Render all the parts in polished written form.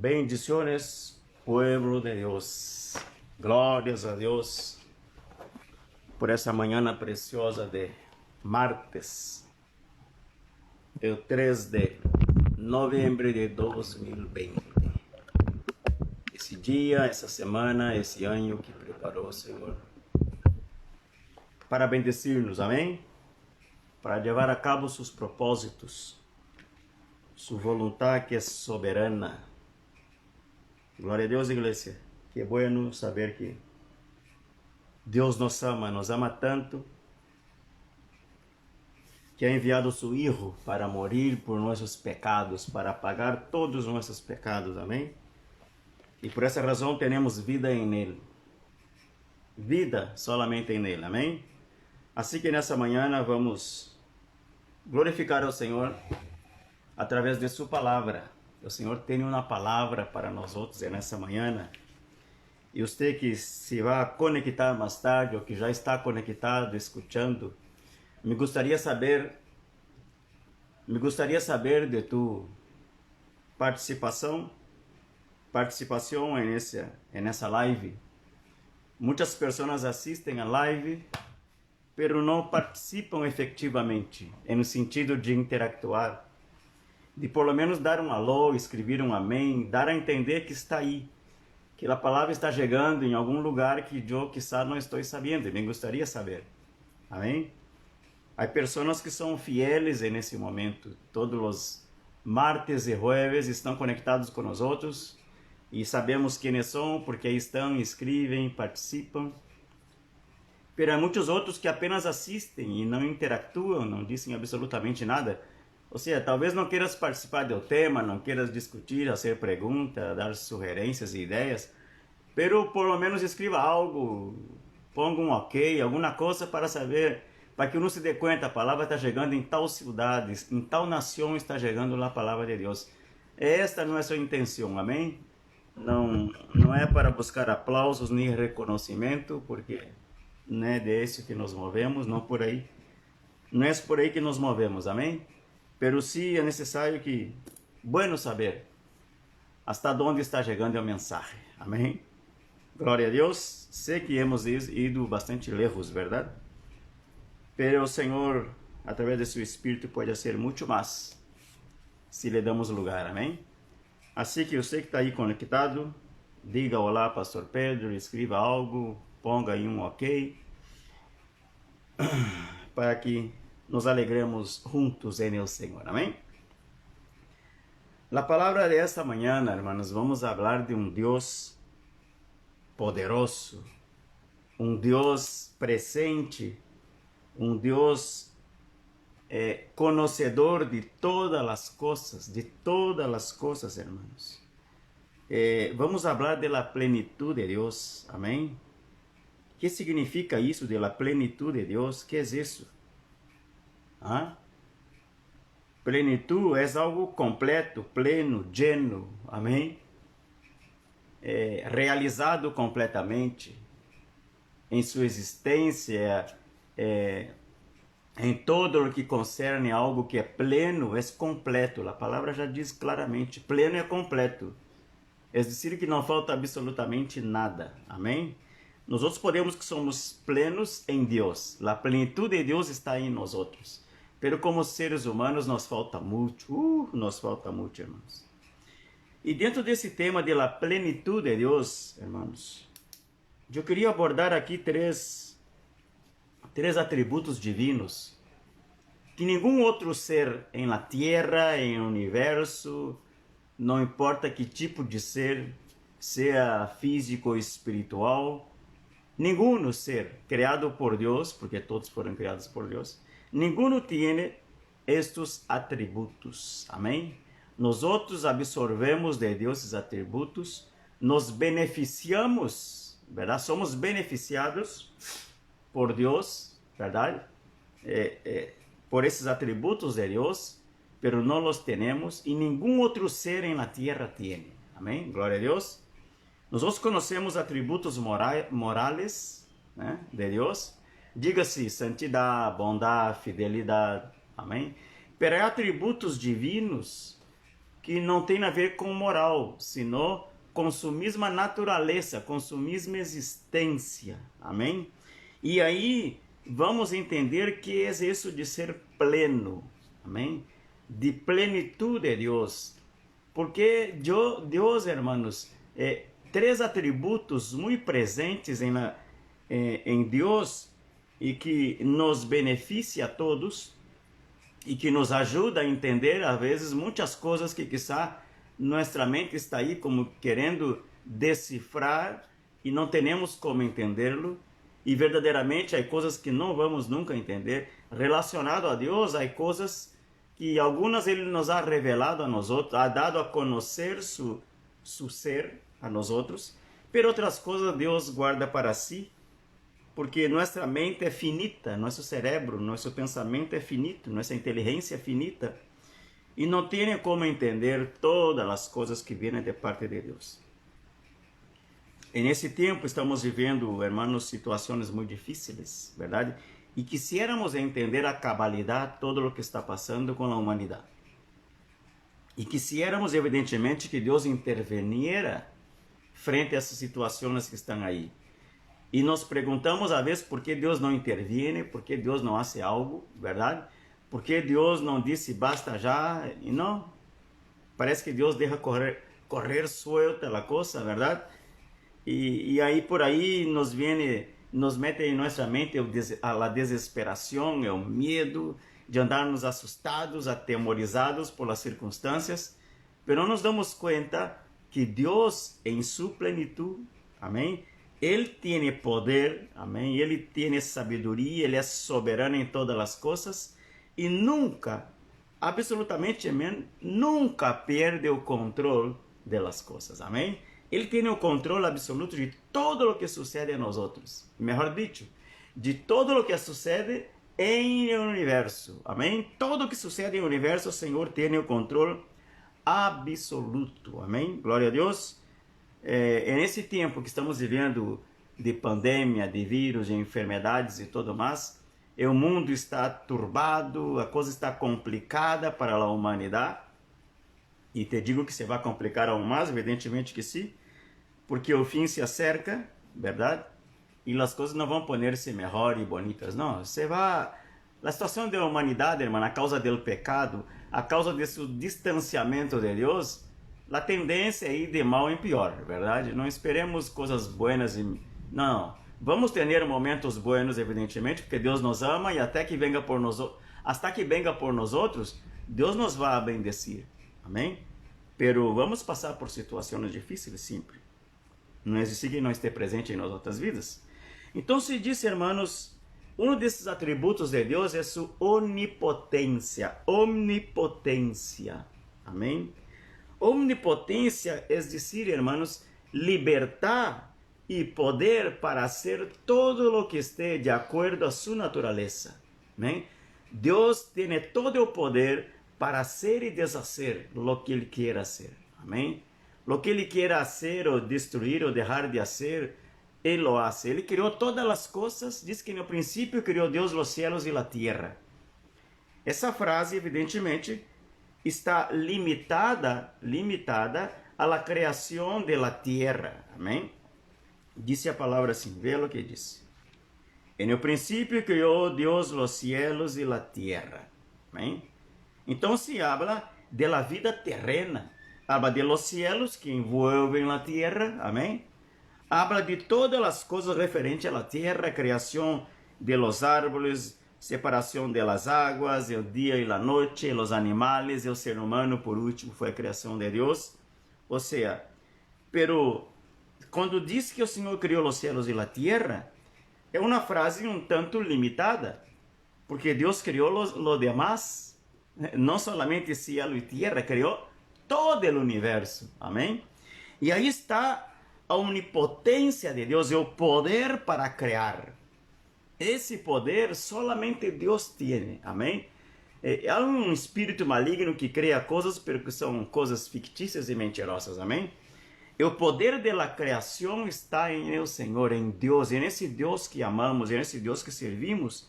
Bendiciones, pueblo de Dios. Glórias a Deus por essa manhã preciosa de martes, el 3 de novembro de 2020. Esse dia, essa semana, esse ano que preparou o Senhor para bendecir-nos, amém? Para levar a cabo seus propósitos, sua vontade que é soberana. Glória a Deus, igreja. Que é bueno saber que Deus nos ama tanto, que ha enviado seu Hijo para morir por nossos pecados, para pagar todos os nossos pecados, amém? E por essa razão temos vida em Ele. Vida solamente em Ele, amém? Assim que nessa manhã vamos glorificar ao Senhor através de sua palavra. O Senhor tem uma palavra para nós outros nessa manhã. E você que se vai conectar mais tarde, ou que já está conectado, escutando, me gostaria saber de tu participação nessa live. Muitas pessoas assistem a live, pero não participam efetivamente, no sentido de interactuar, de por lo menos dar um alô, escrever um amém, dar a entender que está aí, que a palavra está chegando em algum lugar que eu, quizá, não estou sabendo, e me gostaria saber. Amém? Há pessoas que são fieles nesse momento, todos os martes e jueves estão conectados com nós outros, e sabemos quem são, porque aí estão, escrevem, participam. Pero há muitos outros que apenas assistem e não interactuam, não dizem absolutamente nada. Ou seja, talvez não queiras participar do tema, não queiras discutir, fazer perguntas, dar sugerências e ideias, pero por lo menos escreva algo, ponga um ok, alguma coisa para saber, para que uno se dê conta, a palavra está chegando em tal cidade, em tal nação está chegando a palavra de Deus. Esta não é sua intenção, amém? Não é para buscar aplausos nem reconhecimento, porque não é desse que nos movemos, não por aí. Não é por aí que nos movemos, amém? Pero sim é necessário que, bueno saber, hasta onde está chegando a mensagem, amém? Glória a Deus, sei que hemos ido bastante lejos, verdade? Pero o Senhor, através de seu Espírito, pode fazer muito mais, se lhe damos lugar, amém? Assim que você que está aí conectado, diga olá, Pastor Pedro, escreva algo, ponga aí um ok, para que nos alegremos juntos en el Senhor, amém? A palavra de esta manhã, hermanos, vamos falar de um Deus poderoso, um Deus presente, um Deus conhecedor de todas as coisas, hermanos. Vamos falar de la plenitud de Deus, amém? O que significa isso de la plenitud de Deus? O que é isso? Plenitud é algo completo, pleno, lleno, amém? Realizado completamente em sua existência, em todo o que concerne algo que é pleno, é completo. A palavra já diz claramente, pleno é completo. É dizer que não falta absolutamente nada, amém? Nós outros podemos que somos plenos em Deus. A plenitude de Deus está em nós outros. Pero como seres humanos nos falta muito, irmãos. E dentro desse tema de la plenitud de Deus, irmãos, eu queria abordar aqui três atributos divinos que nenhum outro ser em la tierra, em universo, não importa que tipo de ser, seja físico ou espiritual, nenhum ser criado por Deus, porque todos foram criados por Deus, ninguno tiene estes atributos, amém? Nós outros absorvemos de Deus esses atributos, nos beneficiamos, verdade? Somos beneficiados por Deus, verdade? Por esses atributos de Deus, pero não os temos e nenhum outro ser em la tierra tem, amém? Glória a Deus. Nós conhecemos atributos morales, né, de Deus. Diga-se santidade, bondade, fidelidade, amém? Pero há atributos divinos que não tem a ver com moral, senão com sua mesma natureza, com sua mesma existência. Amém? E aí vamos entender que é isso de ser pleno. Amém? De plenitude de Deus. Porque Deus, hermanos, três atributos muito presentes em Deus e que nos beneficia a todos e que nos ajuda a entender, às vezes, muitas coisas que quizá nossa mente está aí como querendo decifrar e não temos como entendê-lo. E verdadeiramente há coisas que não vamos nunca entender. Relacionado a Deus, há coisas que algumas Ele nos ha revelado a nós outros, ha dado a conhecer su ser a nós outros, mas outras coisas Deus guarda para si, porque nossa mente é finita, nosso cérebro, nosso pensamento é finito, nossa inteligência é finita, e não tem como entender todas as coisas que vêm de parte de Deus. E nesse tempo estamos vivendo, hermanos, situações muito difíceis, verdade? E quisiéramos entender a cabalidade todo o que está passando com a humanidade. E quisiéramos, evidentemente, que Deus interveniera frente a essas situações que estão aí. E nos perguntamos, às vezes, por que Deus não interviene, por que Deus não faz algo, verdade? Por que Deus não disse basta já? E não, parece que Deus deixa correr suelta a coisa, verdade? E aí por aí nos mete em nossa mente a desesperação, o medo de andarmos assustados, atemorizados por as circunstâncias, mas não nos damos conta que Deus em sua plenitude, amém? Ele tem poder, amém? Ele tem sabedoria, Ele é soberano em todas as coisas e nunca, absolutamente, amém? Nunca perde o controle das coisas, amém? Ele tem o controle absoluto de todo o que sucede a nós outros. Melhor dito, de todo o que sucede em o universo. Amém? Todo o que sucede no universo, o Senhor tem o controle absoluto. Amém? Glória a Deus. Nesse tempo que estamos vivendo de pandemia, de vírus, de enfermidades e tudo mais, o mundo está turbado, a coisa está complicada para a humanidade. E te digo que se vai complicar aún mais, evidentemente que sim, porque o fim se acerca, verdade? E as coisas não vão poner-se melhor e bonitas, não. A situação da humanidade, irmã, a causa do pecado, a causa desse distanciamento de Deus, a tendência é ir de mal em pior, verdade? Não esperemos coisas buenas, não. Vamos ter momentos buenos, evidentemente, porque Deus nos ama e até que venga por nós outros, Deus nos vai bendecir. Amém? Pero vamos passar por situações difíceis sempre. Não existe que não esteja presente em nossas vidas. Então se diz, hermanos, um desses atributos de Deus é sua onipotência. Omnipotência. Amém? Omnipotência é dizer, hermanos, libertar e poder para hacer todo o que esteja de acordo a sua natureza. Amém? Deus tem todo o poder para hacer e deshacer o que Ele queira hacer. Amém? Lo que Ele queira hacer ou destruir ou deixar de hacer, Ele lo hace. Ele criou todas as coisas, diz que no princípio criou Deus os céus e a terra. Essa frase, evidentemente, está limitada à la criação de la terra. Amém? Disse a palavra assim, vê o que diz. No princípio criou Deus os céus e a terra. Amém? Então se habla de la vida terrena, habla de los cielos que envolvem la tierra, amém? Habla de todas as coisas referentes à terra, criação de los árboles, separação de las águas, o dia e a noite, os animais, e o ser humano, por último, foi a criação de Deus. Ou seja, pero quando diz que o Senhor criou os céus e a terra, é uma frase um tanto limitada, porque Deus criou lo demás. Não somente cielo e terra, criou todo o universo, amém? E aí está a onipotência de Deus, o poder para criar. Esse poder solamente Deus tem, amém? Há um espírito maligno que cria coisas, porque são coisas fictícias e mentirosas, amém? E o poder da criação está em o Senhor, em Deus, e nesse Deus que amamos, e nesse Deus que servimos,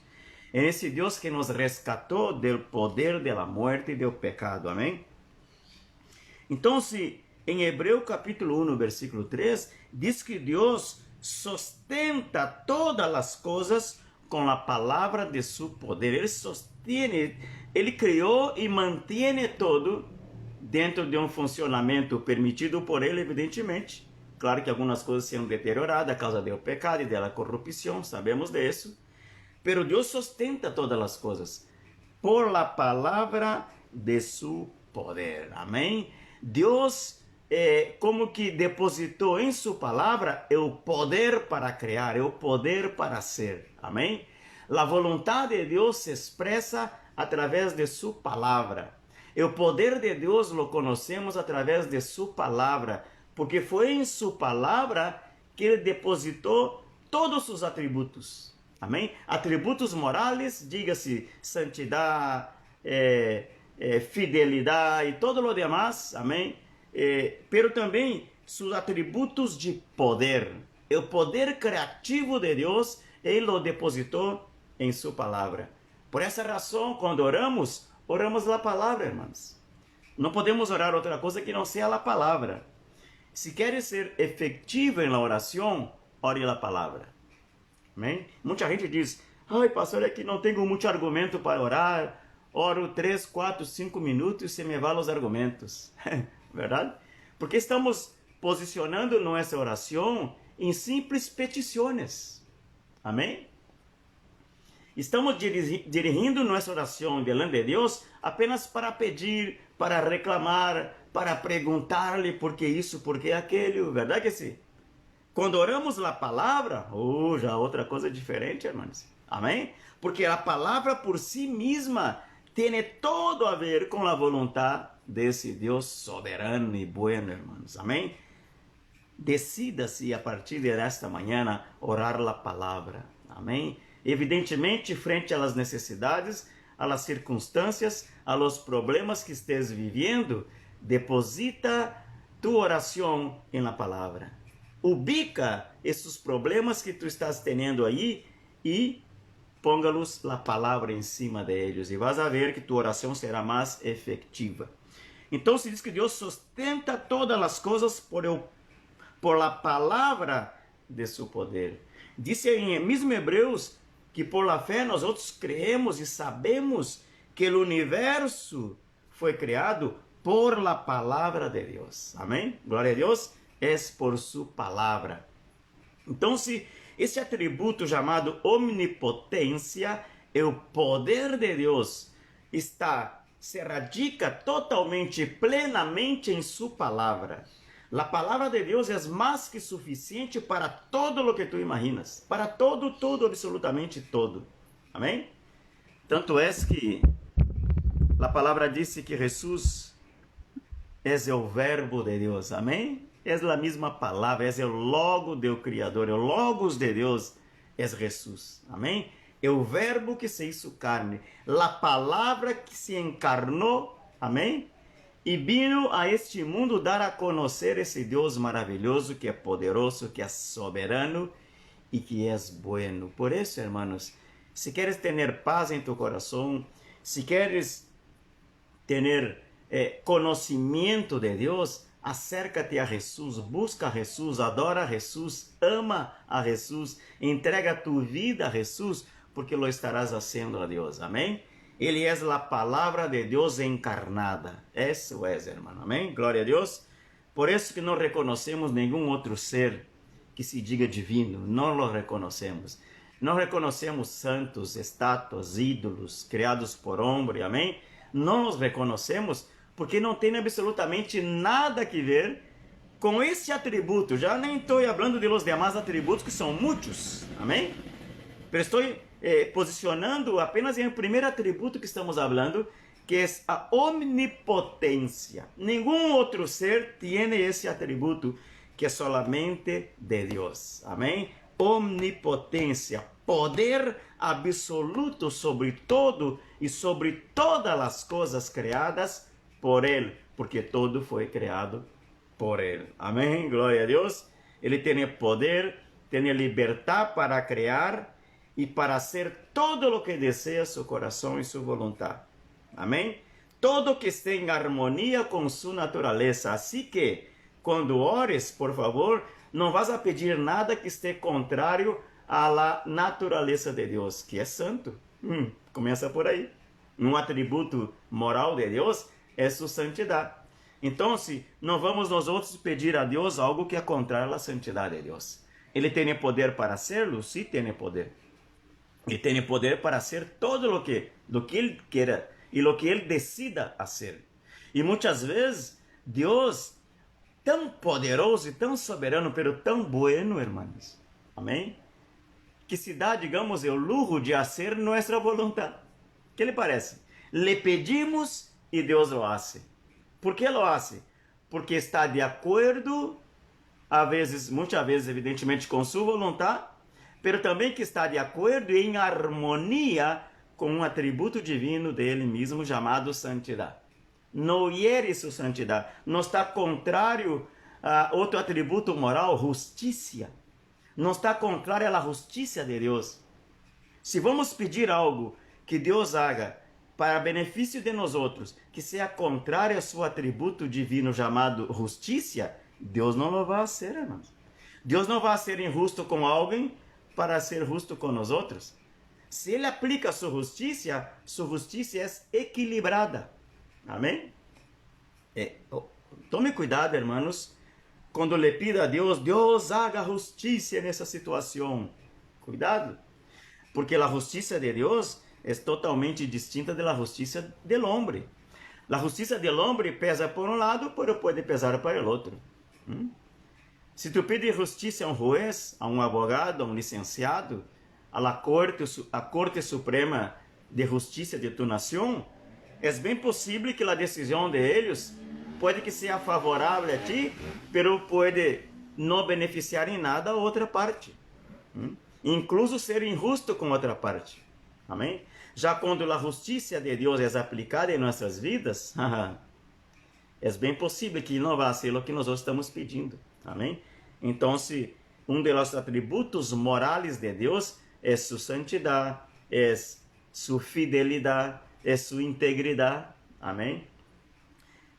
é esse Deus que nos resgatou do poder da morte e do pecado, amém? Então, em Hebreu capítulo 1, versículo 3, diz que Deus sustenta todas as coisas com a palavra de seu poder. Ele sustenta, ele criou e mantém tudo dentro de um funcionamento permitido por ele, evidentemente. Claro que algumas coisas são deterioradas a causa do pecado e da corrupção, sabemos disso. Pero Deus sustenta todas as coisas por la palavra de su poder. Amém? Deus como que depositou em sua palavra o poder para criar, o poder para ser. Amém? A vontade de Deus se expressa através de sua palavra. O poder de Deus lo conhecemos através de sua palavra, porque foi em sua palavra que ele depositou todos os atributos. Amém? Atributos morais, diga-se santidade, fidelidade e todo o demais. Amém? Pero também seus atributos de poder. O poder criativo de Deus, ele lo depositou em sua palavra. Por essa razão, quando oramos a palavra, irmãos. Não podemos orar outra coisa que não seja a palavra. Se queres ser efetivo na oração, ore a palavra. Amém? Muita gente diz, ai pastor, é que não tenho muito argumento para orar, oro 3, 4, 5 minutos e se me vão os argumentos. Verdade? Porque estamos posicionando nossa oração em simples petições. Amém? Estamos dirigindo nossa oração diante de Deus apenas para pedir, para reclamar, para perguntar-lhe por que isso, por que aquilo, verdade que sim? Quando oramos a palavra, já outra coisa diferente, irmãos. Amém? Porque a palavra por si mesma tem todo a ver com a vontade desse Deus soberano e bueno, irmãos. Amém? Decida-se a partir desta manhã orar a palavra. Amém? Evidentemente, frente às necessidades, às circunstâncias, aos problemas que estés vivendo, deposita tu oração em la palavra. Ubica esses problemas que tu estás tendo aí e ponga-los a palavra em cima de eles. E vas a ver que tu oração será mais efetiva. Então se diz que Deus sustenta todas as coisas por la palavra de seu poder. Diz em mesmo Hebreus que por la fé nós outros creemos e sabemos que o universo foi criado por la palavra de Deus. Amém? Glória a Deus. É por sua palavra. Então, se esse atributo chamado omnipotência, o poder de Deus, se radica totalmente, plenamente em sua palavra. A palavra de Deus é mais que suficiente para todo o que tu imaginas. Para todo, absolutamente todo. Amém? Tanto é que a palavra disse que Jesus é o verbo de Deus. Amém? É a mesma palavra, é o logo do Criador, o logos de Deus é Jesus. Amém? É o verbo que se hizo carne, a palavra que se encarnou. Amém? E vino a este mundo dar a conhecer esse Deus maravilhoso, que é poderoso, que é soberano e que é bueno. Por isso, hermanos, se queres ter paz em tu coração, se queres ter conhecimento de Deus, acércate a Jesus, busca a Jesus, adora a Jesus, ama a Jesus, entrega tu vida a Jesus, porque lo estarás haciendo a Deus. Amém? Ele é a palavra de Deus encarnada. Isso é, irmão. Amém? Glória a Deus. Por isso que não reconhecemos nenhum outro ser que se diga divino. Não lo reconhecemos. Não reconhecemos santos, estátuas, ídolos criados por homem. Amém? Não os reconhecemos porque não tem absolutamente nada a ver com esse atributo. Já nem estou falando de los demais atributos, que são muitos. Amém? Pero estou posicionando apenas em o primeiro atributo que estamos falando, que é a omnipotência. Nenhum outro ser tem esse atributo, que é solamente de Deus. Amém? Omnipotência, poder absoluto sobre todo e sobre todas as coisas criadas por Ele, porque todo foi criado por Ele. Amém? Glória a Deus. Ele tem poder, tem liberdade para criar e para hacer todo o que deseja seu coração e sua vontade. Amém? todo que esté en armonía con su naturaleza. Así que, cuando ores, por favor, no vas a pedir nada que esté contrario a la naturaleza de Dios, que é santo. Começa por aí. Um atributo moral de Deus é sua santidade. Então, não vamos nós outros pedir a Deus algo que é contrário à santidade de Deus. Ele tem poder para hacerlo? Sim, tem poder. Ele tem poder para hacer todo lo que Ele queira e lo que Ele decida hacer. E muitas vezes, Deus, tão poderoso e tão soberano, pero tão bueno, hermanos, amém? Que se dá, digamos, o lujo de hacer nossa vontade. Que lhe parece? Le pedimos e Deus lo hace. ¿Por que lo hace? Porque está de acordo, muitas vezes, evidentemente, com sua vontade, pero também que está de acordo e em harmonia com um atributo divino dele mesmo chamado santidade. Não hiere sua santidade, não está contrário a outro atributo moral, justiça. Não está contrário à justiça de Deus. Se vamos pedir algo que Deus haga para benefício de nós outros, que seja contrário a seu atributo divino chamado justiça, Deus não o vai fazer, irmãos. Deus não vai ser injusto com alguém para ser justo com nós outros. Se Ele aplica sua justiça é equilibrada. Amém? Tome cuidado, hermanos, quando lhe pida a Deus, Deus haga justiça nessa situação. Cuidado, porque a justiça de Deus é totalmente distinta da justiça do homem. A justiça do homem pesa por um lado, mas pode pesar para o outro. Se tu pedes justiça a um juez, a um advogado, a um licenciado, a Corte Suprema de Justiça de tu nação, é bem possível que a decisão de eles pode que seja favorável a ti, pero pode não beneficiar em nada a outra parte. Incluso ser injusto com outra parte. Amém? Já quando a justiça de Deus é aplicada em nossas vidas, é bem possível que não vá ser o que nós estamos pedindo. Amém? Então, um dos atributos morais de Deus é sua santidade, é sua fidelidade, é sua integridade. Amém?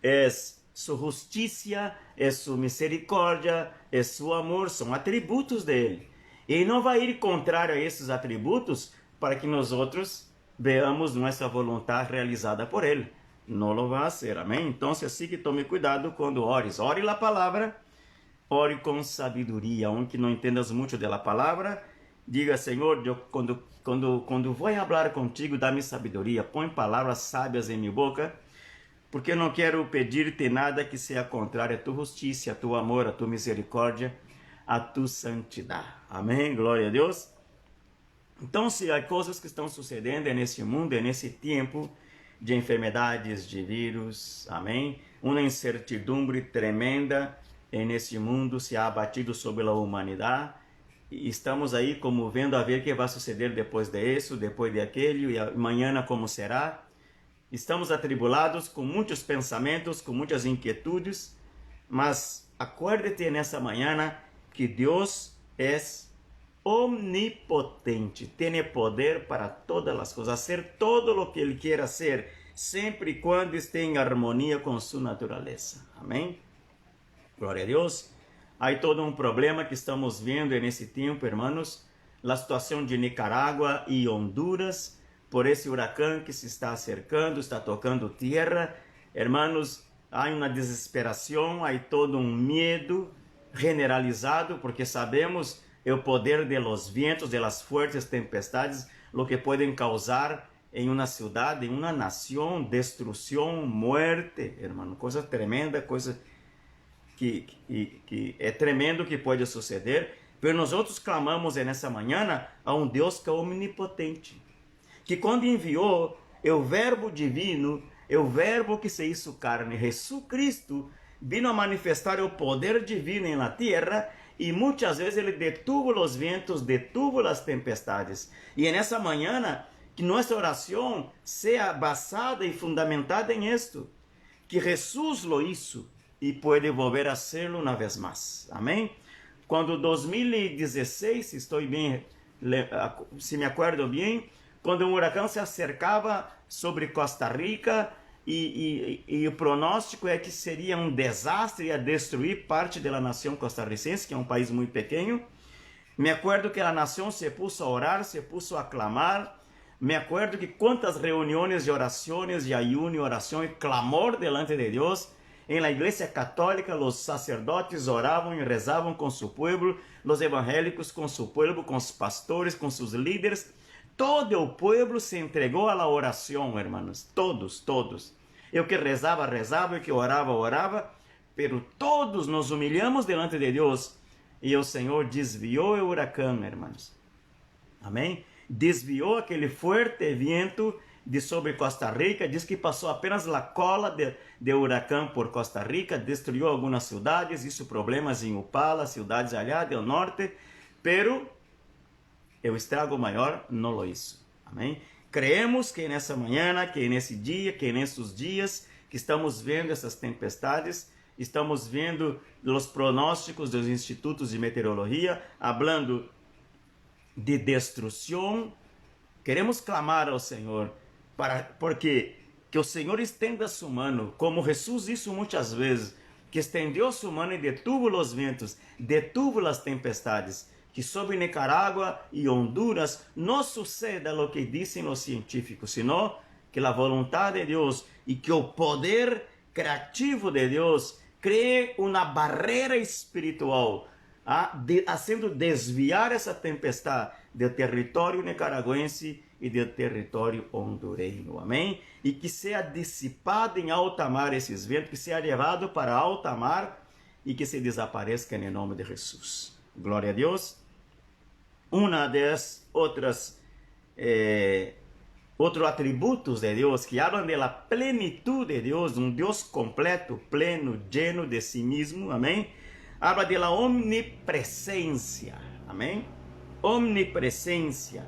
É sua justiça, é sua misericórdia, é seu amor, são atributos dele. E não vai ir contrário a esses atributos para que nós outros veamos nossa vontade realizada por ele. Não lo vai ser, amém? Então, assim que tome cuidado quando ores. Ore a palavra, ore com sabedoria. Aunque não entendas muito da palavra, diga, Senhor, quando vou falar contigo, dá-me sabedoria. Põe palavras sábias em minha boca, porque eu não quero pedir-te nada que seja contrário a tua justiça, a tu amor, a tua misericórdia, a tua santidade. Amém? Glória a Deus. Então, se há coisas que estão sucedendo nesse mundo, nesse tempo de enfermidades, de vírus, amém? Uma incertidumbre tremenda nesse mundo se ha abatido sobre a humanidade. E estamos aí como vendo a ver o que vai suceder depois disso, depois de aquele, e amanhã como será. Estamos atribulados com muitos pensamentos, com muitas inquietudes, mas acuérdate nessa manhã que Deus é omnipotente, tem poder para todas as coisas, hacer todo o que Ele quer hacer, sempre e quando esteja em harmonia com sua natureza. Amém? Glória a Deus. Há todo um problema que estamos vendo nesse tempo, hermanos, a situação de Nicarágua e Honduras, por esse huracão que se está acercando, está tocando terra. Hermanos, há uma desesperação, há todo um medo generalizado, porque sabemos o poder de los vientos, de las fuertes tempestades, lo que pueden causar em uma cidade, em uma nação, destruição, muerte, hermano, coisa tremenda, coisa que é tremendo que pode suceder, mas nós outros clamamos nessa manhã a um Deus que é omnipotente, que quando enviou o verbo divino, o verbo que se hizo carne, Jesus Cristo, vino a manifestar o poder divino na terra, e muitas vezes ele detuvo os ventos, detuvo as tempestades. E é nessa manhã que nossa oração seja basada e fundamentada em isto, que Jesus lo hizo e pode volver a serlo uma vez mais. Amém? Quando 2016, estou bem, se me acordo bem, quando um huracão se acercava sobre Costa Rica e o pronóstico é que seria um desastre, ia destruir parte da nação costarricense, que é um país muito pequeno. Me acuerdo que a nação se puso a orar, se puso a clamar. Me acuerdo que quantas reuniões de orações, de ayuno, oração e clamor delante de Deus. En la iglesia católica, los sacerdotes oraban y rezaban con su pueblo, los evangélicos con su pueblo, con sus pastores, con sus líderes. Todo el pueblo se entregó a la oración, hermanos. Todos, todos. Eu que rezaba, rezaba, eu que orava, orava. Pero todos nos humilhamos delante de Deus. E o Senhor desviou o huracão, hermanos. Amém? Desviou aquele forte vento de sobre Costa Rica, diz que passou apenas a cola de huracão por Costa Rica, destruiu algumas cidades, isso problemas em Upala, cidades allá do norte, pero o estrago maior não lo hizo. Amém? Creemos que nessa manhã, que nesse dia, que nesses dias que estamos vendo essas tempestades, estamos vendo os pronósticos dos institutos de meteorologia, hablando de destruição. Queremos clamar ao Senhor, porque que o Senhor estenda sua mão, como Jesus hizo muitas vezes, que estendeu sua mão e detuvo os ventos, detuvo as tempestades, que sobre Nicarágua e Honduras não suceda o que dizem os científicos, sino que a vontade de Deus e que o poder criativo de Deus cree uma barreira espiritual, fazendo desviar essa tempestade do território nicaragüense e do território hondureño, amém? E que seja dissipado em alta mar esses ventos, que seja levado para alta mar e que se desapareça em nome de Jesus. Glória a Deus. Uma das outros atributos de Deus que falam da plenitude de Deus, um Deus completo, pleno, lleno de si mesmo, amém? Habla de la omnipresencia, amém? Omnipresencia.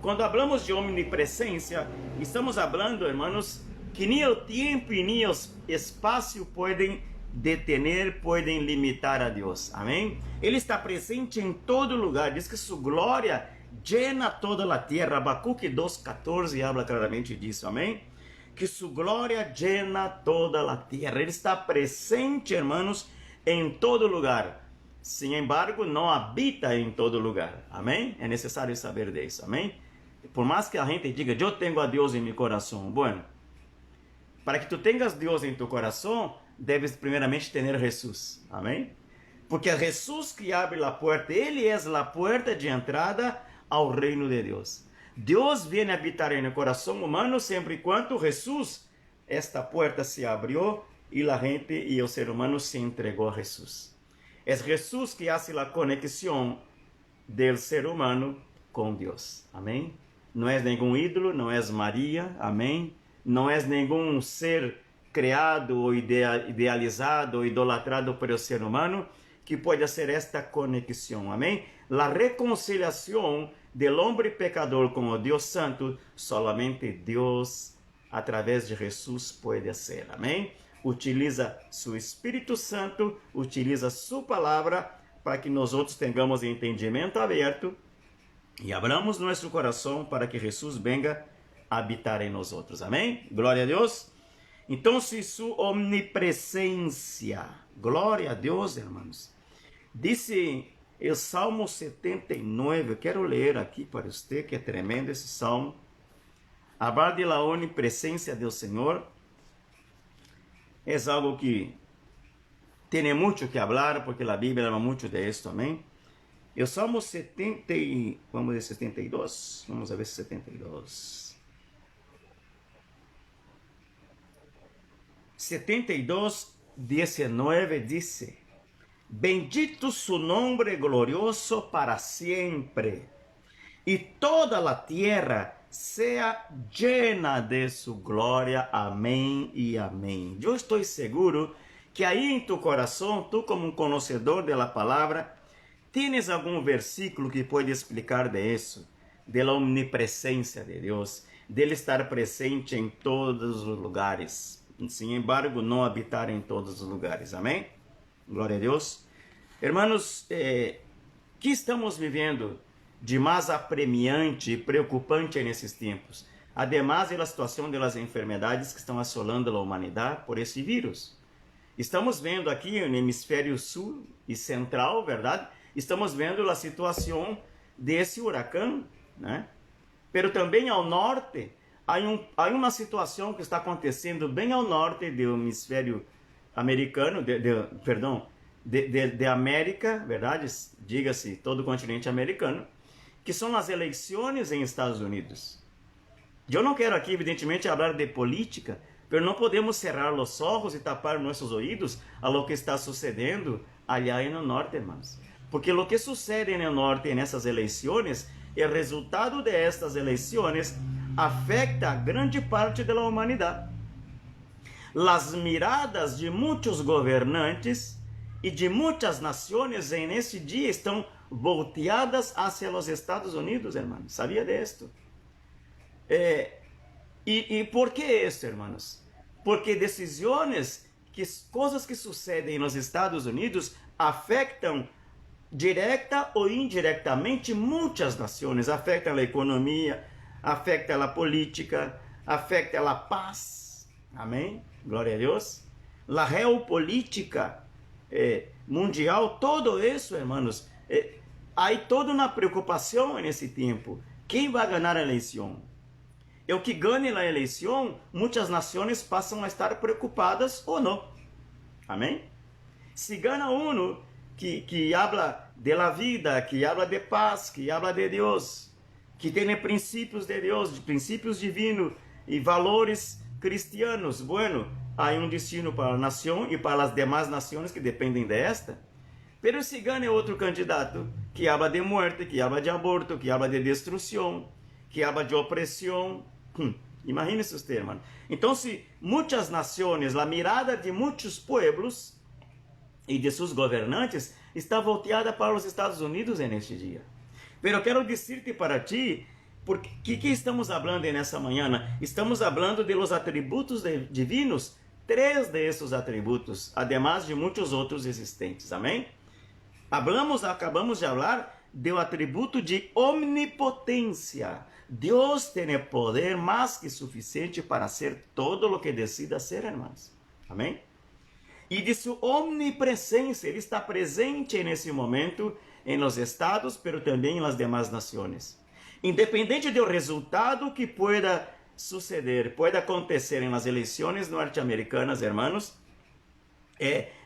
Quando hablamos de omnipresencia, estamos falando, hermanos, que nem o tempo e nem o espaço podem detener, podem limitar a Deus. Amém? Ele está presente em todo lugar. Diz que sua glória llena toda a terra. Abacuque 2:14 habla claramente disso. Amém? Que sua glória llena toda a terra. Ele está presente, hermanos, em todo lugar. Sin embargo, não habita em todo lugar. Amém? É necessário saber disso. Amém? Por mais que a gente diga, eu tenho a Deus em meu coração. Bueno, para que tu tenhas Deus em tu coração, deves primeiramente ter Jesus. Amém? Porque é Jesus que abre a porta. Ele é a porta de entrada ao reino de Deus. Deus vem habitar no coração humano sempre quando Jesus, esta porta se abriu e a gente e o ser humano se entregou a Jesus. É Jesus que faz a conexão do ser humano com Deus. Amém? Não é nenhum ídolo, não é Maria. Amém? Não é nenhum ser criado ou idealizado ou idolatrado pelo ser humano que pode fazer esta conexão. Amém? A reconciliação do homem pecador com o Deus Santo, solamente Deus, através de Jesus, pode fazer. Amém? Utiliza seu Espírito Santo, utiliza sua palavra para que nós outros tenhamos entendimento aberto e abramos nosso coração para que Jesus venga habitar em nós outros. Amém? Glória a Deus. Então, se sua omnipresencia, glória a Deus, irmãos. Disse o Salmo 79, eu quero ler aqui para você, que é tremendo esse salmo. Hablar de la onipresencia do Senhor é algo que tem muito que falar, porque a Bíblia habla muito de isso, amém? O Salmo 70, vamos ver 72, vamos ver 72. 72, 19 diz: Bendito su nombre glorioso para siempre, y toda la tierra sea llena de su gloria. Amém e amém. Eu estou seguro que aí em tu coração, tu como um conhecedor da palavra, tienes algum versículo que pode explicar de isso, de la omnipresencia de Deus, dele estar presente em todos os lugares. Sin embargo, não habitar em todos os lugares. Amém? Glória a Deus. Hermanos, que estamos vivendo de mais apremiante e preocupante nesses tempos? además de la situação de las enfermedades que estão assolando a humanidade por esse vírus. Estamos vendo aqui no hemisfério sul e central, verdade? Estamos vendo a situação desse huracão, né? Pero também ao norte, há uma situação que está acontecendo bem ao norte do hemisfério americano, de América, verdade? Diga-se, todo o continente americano, que são as eleições em Estados Unidos. Eu não quero aqui, evidentemente, falar de política, mas não podemos cerrar os olhos e tapar nossos ouvidos a lo que está sucedendo allá no norte, irmãos. Porque o que sucede no norte nessas eleições, o resultado de estas eleições afeta grande parte da humanidade. As miradas de muitos governantes e de muitas nações en este dia estão volteadas hacia os Estados Unidos, hermanos. ¿Sabía de esto? E por que isso, hermanos? Porque decisões, coisas que sucedem nos Estados Unidos afetam direta ou indiretamente muitas nações, afetam a economia, afetam a política, afetam a paz. Amém? Glória a Deus. A geopolítica mundial, todo isso, hermanos, há toda uma preocupação nesse tempo. Quem vai ganhar a eleição? E o que ganhe a eleição, muitas nações passam a estar preocupadas ou não. Amém? Se ganha que habla de la vida, que habla de paz, que habla de Deus, que tem princípios de Deus, princípios divinos e valores cristianos, bueno, há destino para a nação e para as demais nações que dependem desta. Pero se ganha outro candidato que habla de muerte, que habla de aborto, que habla de destruição, que habla de opressão, imagine-se usted, hermano. Então, se muitas nações, a mirada de muitos pueblos e de seus governantes está volteada para os Estados Unidos neste dia. Pero eu quero dizer-te para ti, porque que estamos falando nessa manhã? Estamos falando de los atributos divinos, 3 de esses atributos, además de muitos outros existentes. Amém? Acabamos de falar do atributo de omnipotência. Deus tem poder mais que suficiente para ser todo o que decida ser, irmãos. Amém? E de sua omnipresença, Ele está presente nesse momento em los estados, mas também nas demais nações. Independente do resultado que pueda suceder, pueda acontecer nas eleições norte-americanas, hermanos,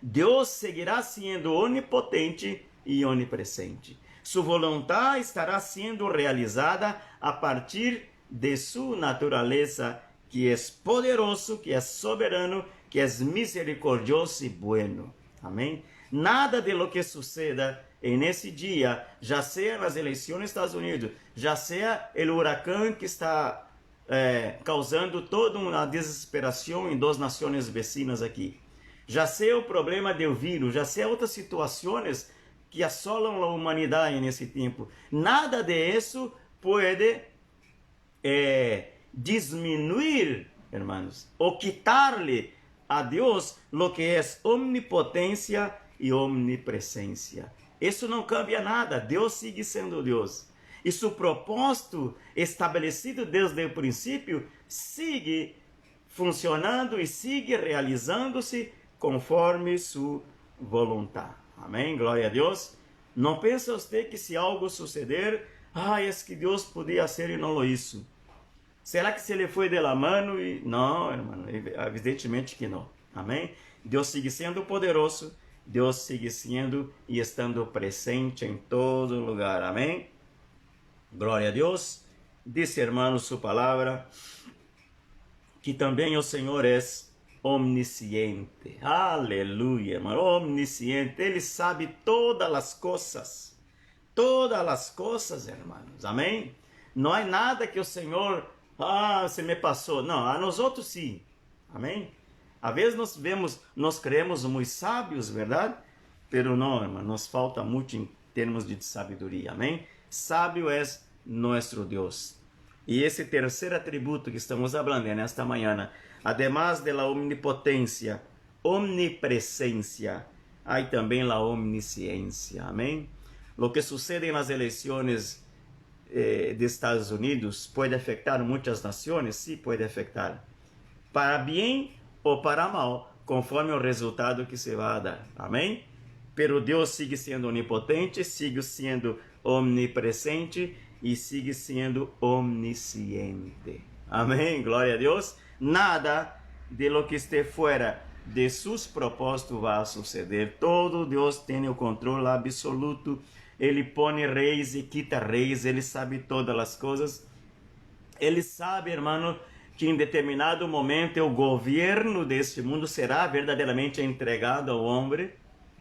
Deus seguirá sendo onipotente e onipresente. Sua vontade estará sendo realizada a partir de sua natureza, que é poderoso, que é soberano, que é misericordioso e bueno. Amém? Nada de lo que suceda nesse dia, já seja nas eleições dos Estados Unidos, já seja o huracão que está causando toda uma desesperação em 2 nações vecinas aqui, já seja o problema do vírus, já seja outras situações que assolam a humanidade nesse tempo, nada de isso pode diminuir, hermanos, ou quitar-lhe a Deus lo que é omnipotência e omnipresença. Isso não cambia nada, Deus sigue sendo Deus. E seu propósito estabelecido desde o princípio sigue funcionando e sigue realizando-se conforme sua vontade. Amém? Glória a Deus. Não pense você que se algo suceder, é que Deus podia ser e não lo hizo. Será que se ele foi de la mano? Não, irmão, evidentemente que não. Amém? Deus sigue sendo poderoso, Deus sigue sendo e estando presente em todo lugar. Amém? Glória a Deus. Disse, hermano, sua palavra, que também o Senhor é omnisciente. Aleluia, irmão. Omnisciente. Ele sabe todas as coisas. Todas as coisas, irmãos. Amém? Não há nada que o Senhor, você me passou. Não, a nós outros sim. Amém? Às vezes nós creemos muito sábios, verdade? Pero não, irmão, nos falta muito em termos de sabedoria. Amém? Sábio é nosso Deus. E esse terceiro atributo que estamos falando nesta manhã, además de la omnipotência, omnipresencia, há também la omnisciência. Amém? Lo que sucede nas eleições de Estados Unidos pode afetar muitas nações? Sim, pode afetar. Para bem ou para mal, conforme o resultado que se vai dar. Amém? Pero Deus sigue sendo onipotente, sigue sendo omnipresente e sigue sendo omnisciente. Amém? Glória a Deus. Nada de lo que esté fora de seus propósitos vai suceder. Todo Deus tem o controle absoluto. Ele põe reis e quita reis. Ele sabe todas as coisas. Ele sabe, irmão, que em determinado momento o governo deste mundo será verdadeiramente entregado ao homem.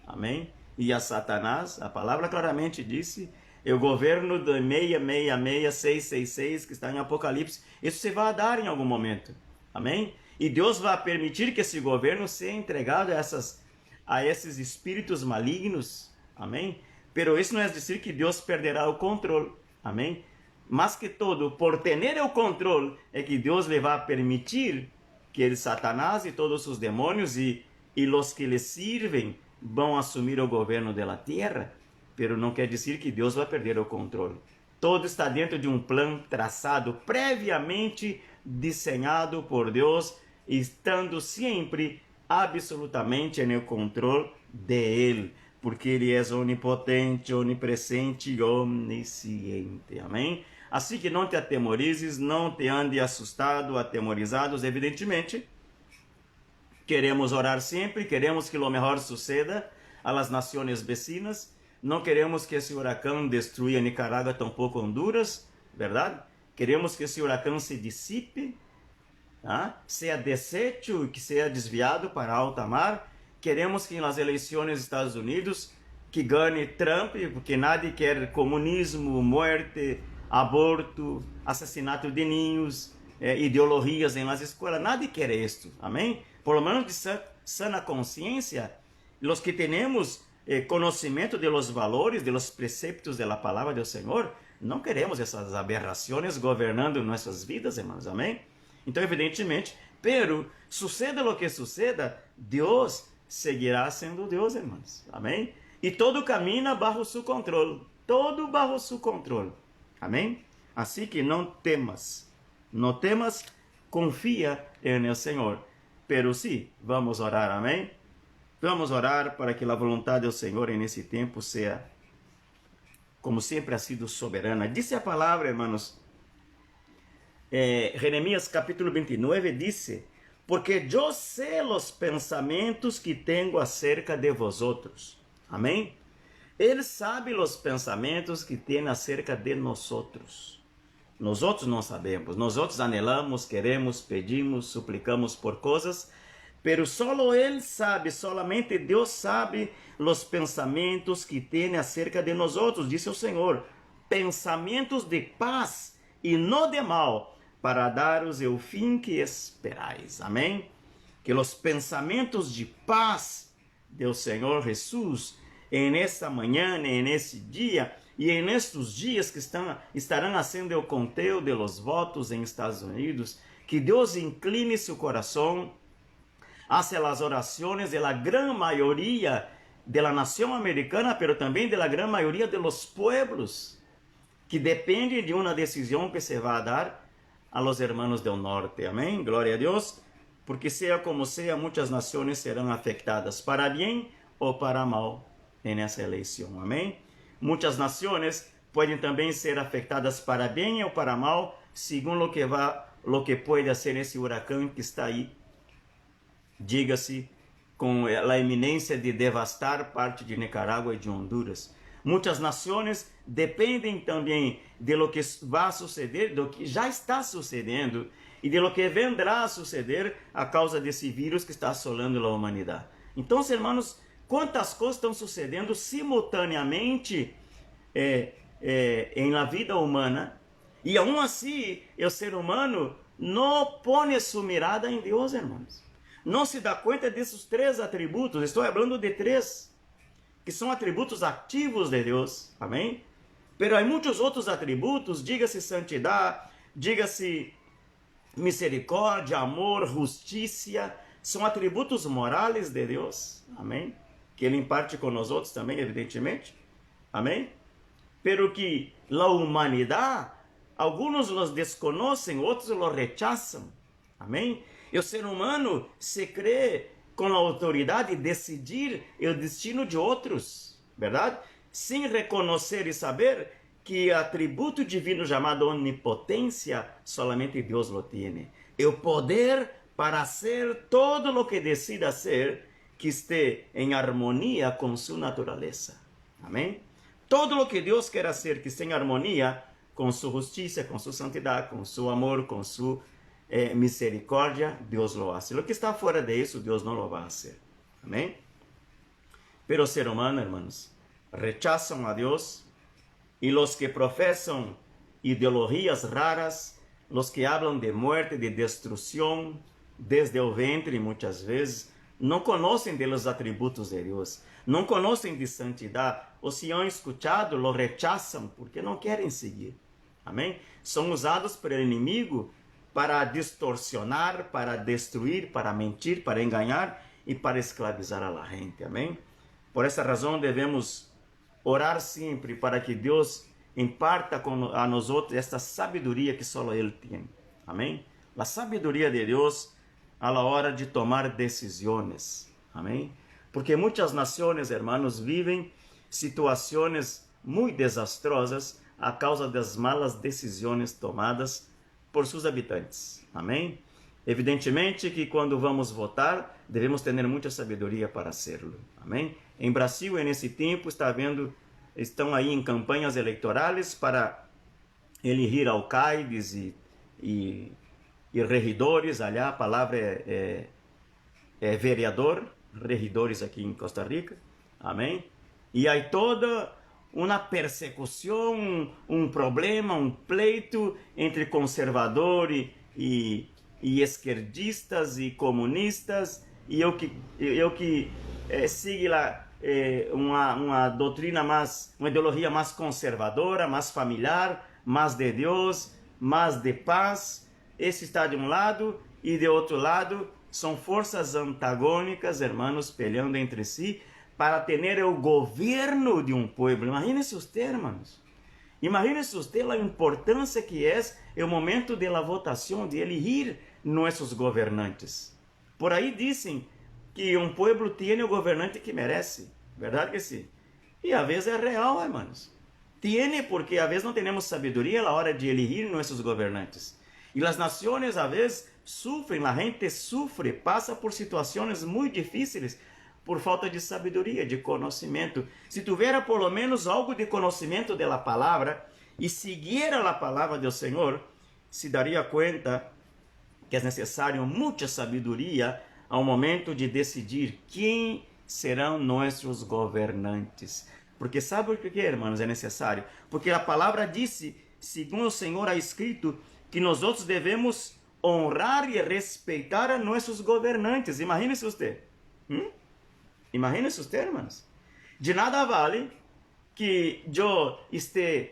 Amém? E a Satanás. A palavra claramente disse, o governo do 666, 666, que está em Apocalipse, isso se vai dar em algum momento. Amém? E Deus vai permitir que esse governo seja entregado a esses espíritos malignos. Amém? Pero isso não é dizer que Deus perderá o controle. Amém? Mas que todo, por ter o controle, é que Deus lhe vai permitir que ele, Satanás e todos os demônios e os que lhe servem vão assumir o governo da terra. Pero não quer dizer que Deus vai perder o controle. Todo está dentro de um plano traçado, previamente desenhado por Deus, estando sempre absolutamente no controle de Ele, porque Ele é onipotente, onipresente e omnisciente. Amém? Assim que não te atemorizes, não te ande assustado, atemorizados, evidentemente. Queremos orar sempre, queremos que o melhor suceda às nações vecinas. Não queremos que esse huracão destrua Nicarágua, tampouco Honduras, verdade? Queremos que esse huracão se dissipe, seja deshecho e que seja desviado para alta mar. Queremos que nas eleições dos Estados Unidos que ganhe Trump, porque nadie quer comunismo, morte, aborto, assassinato de ninhos, ideologias nas escolas. Nadie quer isto, amém? Por lo menos de sana consciência, os que temos conhecimento de los valores, de los preceptos de la palavra do Senhor, não queremos essas aberrações governando nossas vidas, irmãos, amém? Então, evidentemente, pero suceda o que suceda, Deus seguirá sendo Deus, irmãos, amém? E todo camina bajo su controle, todo bajo su controle, amém? Assim que não temas, confia no Senhor, pero sim, vamos orar, amém? Vamos orar para que a vontade do Senhor nesse tempo seja, como sempre ha sido soberana. Dice a palavra, hermanos, Jeremias capítulo 29 dice, porque eu sei os pensamentos que tenho acerca de vosotros. Amém? Ele sabe os pensamentos que tem acerca de nós outros. Nós outros não sabemos. Nós outros anelamos, queremos, pedimos, suplicamos por coisas, pero solo Ele sabe, solamente Deus sabe os pensamentos que tem acerca de nós outros, disse o Senhor, pensamentos de paz e não de mal, para daros o fim que esperais. Amém? Que os pensamentos de paz do Senhor Jesus, em esta manhã, nesse dia, e em estes dias que estarão sendo o conteo de los votos em Estados Unidos, que Deus incline seu coração hacia las oraciones de la gran mayoría de la nación americana, pero también de la gran mayoría de los pueblos, que dependen de una decisión que se va a dar a los hermanos del norte. Amén. Gloria a Dios. Porque sea como sea, muchas naciones serán afectadas para bien o para mal en esa elección. Amén. Muchas naciones pueden también ser afectadas para bien o para mal, según lo que puede hacer ese huracán que está ahí. Diga-se, com a iminência de devastar parte de Nicarágua e de Honduras. Muitas nações dependem também de lo que vai suceder, do que já está sucedendo e de lo que vendrá a suceder a causa desse vírus que está assolando a humanidade. Então, irmãos, quantas coisas estão sucedendo simultaneamente em la vida humana, e aún assim o ser humano não põe sua mirada em Deus, irmãos. Não se dá conta desses três atributos, estou falando de três, que são atributos ativos de Deus, amém? Pero há muitos outros atributos, diga-se santidade, diga-se misericórdia, amor, justiça, são atributos morais de Deus, amém? Que Ele imparte com nós outros também, evidentemente, amém? pero que a humanidade, alguns los desconhecem, outros los rechazam. Amém? E o ser humano se crê com a autoridade de decidir o destino de outros, verdade? Sem reconhecer e saber que atributo divino chamado onipotência, solamente Deus lo tiene. O poder para hacer todo lo que decida hacer que esté em harmonia com sua natureza. Amém? Todo lo que Deus quer hacer que esté em harmonia com sua justiça, com sua santidade, com seu amor, com sua misericórdia, Deus lo hace. Lo que está fora de isso, Deus não lo vai fazer. Amém? Pero o ser humano, hermanos, rechazam a Deus, e los que profesam ideologias raras, los que hablam de muerte, de destruição, desde o ventre muitas vezes, não conhecem de los atributos de Deus, não conhecem de santidade, ou se han escuchado, lo rechazam porque não querem seguir. Amém? São usados pelo inimigo para distorcionar, para destruir, para mentir, para enganar e para escravizar a la gente. Amém? Por essa razão devemos orar sempre para que Deus imparta a nós outros esta sabedoria que só Ele tem. Amém? A sabedoria de Deus a la hora de tomar decisões. Amém? Porque muitas nações, hermanos, vivem situações muito desastrosas a causa das malas decisões tomadas por seus habitantes. Amém? Evidentemente que quando vamos votar, devemos ter muita sabedoria para hacerlo. Amém? Em Brasil, nesse tempo, estão aí em campanhas eleitorais para eleger alcaides e regidores. Allá a palavra é vereador, regidores aqui em Costa Rica. Amém? E aí toda uma persecução, um problema, um pleito entre conservador e esquerdistas e comunistas, e eu que sigo lá uma doutrina mais, uma ideologia mais conservadora, mais familiar, mais de Deus, mais de paz. Esse está de um lado, e de outro lado são forças antagônicas, hermanos, peleando entre si para ter o governo de um povo. Imagine-se você, hermanos. Imagine-se você a importância que é o momento da votação, de elegir nossos governantes. Por aí dizem que um povo tem o governante que merece. Verdade que sim? E às vezes é real, hermanos. Tiene, porque às vezes não temos sabedoria na hora de elegir nossos governantes. E as nações às vezes sofrem, a gente sofre, passa por situações muito difíceis por falta de sabedoria, de conhecimento. Se tivera por lo menos algo de conhecimento da palavra e seguir a palavra do Senhor, se daria conta que é necessário muita sabedoria ao momento de decidir quem serão nossos governantes. Porque sabe por que, irmãos, é necessário? Porque a palavra disse, segundo o Senhor ha escrito, que nós outros devemos honrar e respeitar a nossos governantes. Imagine-se você. Imagine-se você, irmãos. De nada vale que eu esteja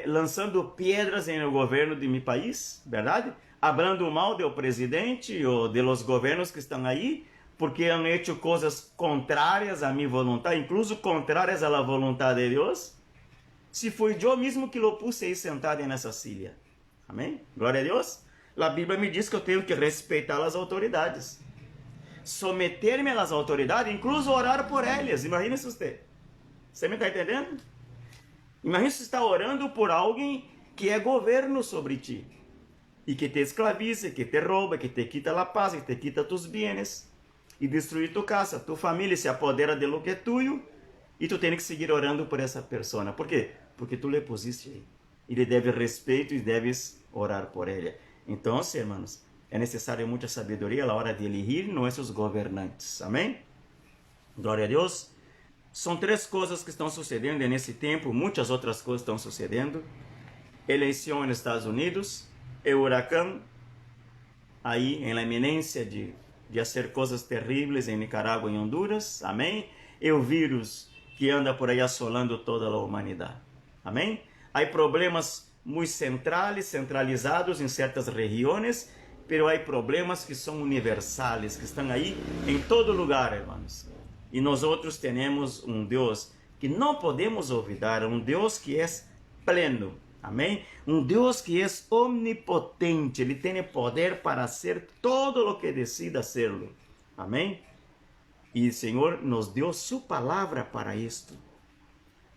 lançando pedras no governo de meu país, verdade? Hablando mal do presidente ou de los governos que estão aí, porque han hecho coisas contrárias a minha vontade, incluso contrárias à vontade de Deus. Se foi eu mesmo que lo puse aí sentado nessa silla. Amém? Glória a Deus. A Bíblia me diz que eu tenho que respeitar as autoridades, someter-me às autoridades, incluso orar por elas. Imagine-se você. Você me está entendendo? Imagine se você está orando por alguém que é governo sobre ti, e que te esclaviza, que te rouba, que te quita a paz, que te quita tus bienes, e destruir tu casa, tu família, se apodera de lo que é tuyo, e tu tens que seguir orando por essa pessoa. Por quê? Porque tu lhe pusiste aí. Ele deve respeito e deves orar por ele. Então, irmãos, é necessário muita sabedoria na hora de elegir nossos governantes. Amém? Glória a Deus. São três coisas que estão sucedendo nesse tempo, muitas outras coisas estão sucedendo. Eleição nos Estados Unidos, o huracão, aí em la iminência de fazer coisas terríveis em Nicarágua e Honduras. Amém? E o vírus que anda por aí assolando toda a humanidade. Amém? Há problemas muito centralizados em certas regiões, pero há problemas que são universais, que estão aí em todo lugar, irmãos. E nós outros temos um Deus que não podemos olvidar, um Deus que é pleno, amém? Um Deus que é omnipotente, Ele tem poder para hacer todo o que decida hacerlo, amém? E o Senhor nos deu sua palavra para isto.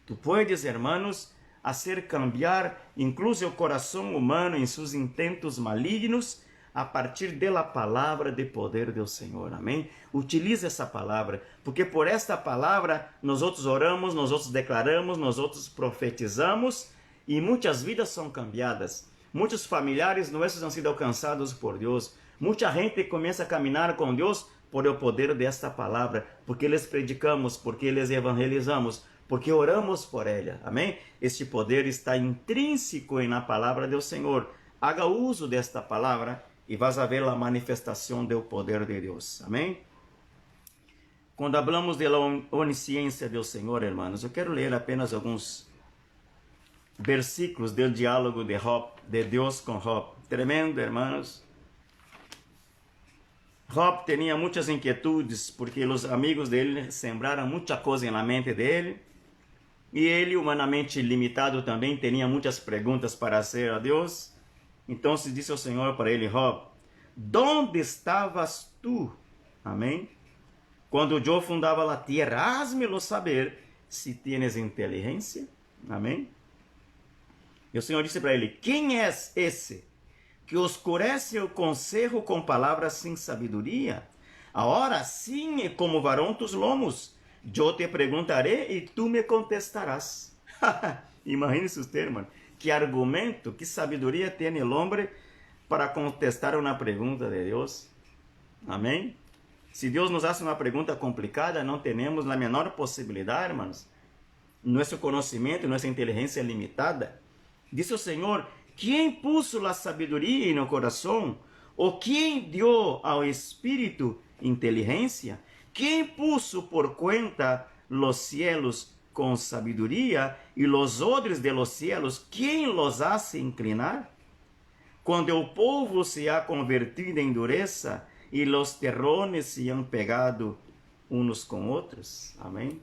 Tu puedes, hermanos, hacer cambiar incluso o coração humano em seus intentos malignos a partir da palavra de poder do Senhor, amém? Utilize essa palavra, porque por esta palavra nós outros oramos, nós outros declaramos, nós outros profetizamos e muitas vidas são cambiadas. Muitos familiares nossos han sido alcançados por Deus. Muita gente começa a caminhar com Deus por o poder desta palavra, porque eles predicamos, porque eles evangelizamos, porque oramos por ela, amém? Este poder está intrínseco na palavra do Senhor. Haga uso desta palavra e vas a ver a manifestação do poder de Deus, amém? Quando falamos da onisciência do Senhor, irmãos, eu quero ler apenas alguns versículos do diálogo de Job, de Deus com Job. Tremendo, irmãos. Job tinha muitas inquietudes, porque os amigos dele sembraram muita coisa na mente dele, e ele, humanamente limitado também, tinha muitas perguntas para fazer a Deus. Então se disse o Senhor para ele: Job, ¿dónde estavas tu? Amém? Quando eu fundava a terra, hazme-lo saber se tienes inteligência. Amém? E o Senhor disse para ele: quem és esse que oscurece o conselho com palavras sem sabedoria? Agora sim, como varão tus lomos, eu te perguntarei e tu me contestarás. Imagine-se você, irmão, que argumento, que sabedoria tem o homem para contestar uma pergunta de Deus. Amém? Se Deus nos faz uma pergunta complicada, não temos a menor possibilidade, irmãos. Nosso conhecimento, nossa inteligência é limitada. Disse o Senhor: quem puso a sabedoria no coração? Ou quem deu ao Espírito inteligência? Quem puso por conta los cielos com sabedoria e los odres de los cielos, quem los hace inclinar? Quando o povo se ha convertido em dureza e los terrones se han pegado uns com outros. Amém?